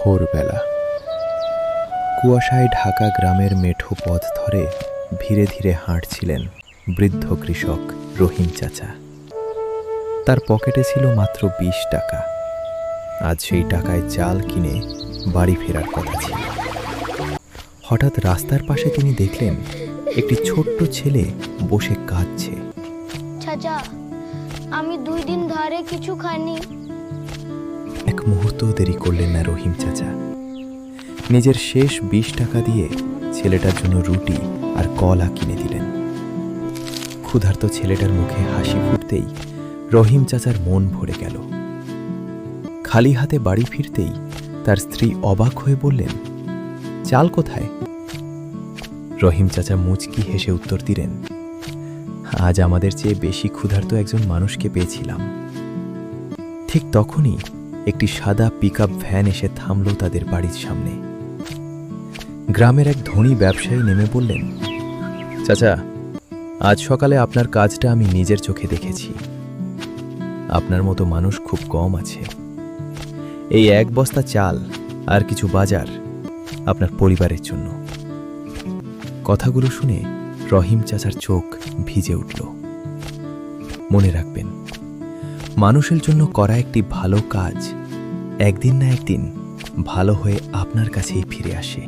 ভোরবেলা কুয়াশায় ঢাকা গ্রামের মেঠো পথ ধরে ধীরে ধীরে হাঁটছিলেন বৃদ্ধ কৃষক রহিম চাচা। তার পকেটে ছিল মাত্র ২০ টাকা। আজ সেই টাকায় চাল কিনে বাড়ি ফেরার কথা ছিল। হঠাৎ রাস্তার পাশে তিনি দেখলেন একটি ছোট্ট ছেলে বসে কাঁদছে। চাচা, আমি 2 দিন ধরে কিছু খাইনি। এক মুহূর্ত দেরি করলেন না রহিম চাচা। নিজের শেষ ২০ টাকা দিয়ে ছেলেটার জন্য রুটি আর কলা কিনে দিলেন। ক্ষুধার্ত ছেলেটার মুখে হাসি ফুটতেই রহিম চাচার মন ভরে গেল। খালি হাতে বাড়ি ফিরতেই তার স্ত্রী অবাক হয়ে বললেন, চাল কোথায়? রহিম চাচা মুচকি হেসে উত্তর দিলেন, আজ আমাদের চেয়ে বেশি ক্ষুধার্ত একজন মানুষকে পেয়েছিলাম। ঠিক তখনই একটি সাদা পিকআপ ভ্যান এসে থামল তাদের বাড়ির সামনে। গ্রামের এক ধনী ব্যবসায়ী নেমে বললেন, চাচা, আজ সকালে আপনার কাজটা আমি নিজের চোখে দেখেছি। আপনার মতো মানুষ খুব কম আছে। এই 1 বস্তা চাল আর কিছু বাজার আপনার পরিবারের জন্য। কথাগুলো শুনে রহিম চাচার চোখ ভিজে উঠল। মনে রাখবেন, মানুষের জন্য করা একটি ভালো কাজ একদিন না একদিন ভালো হয়ে আপনার কাছেই ফিরে আসে।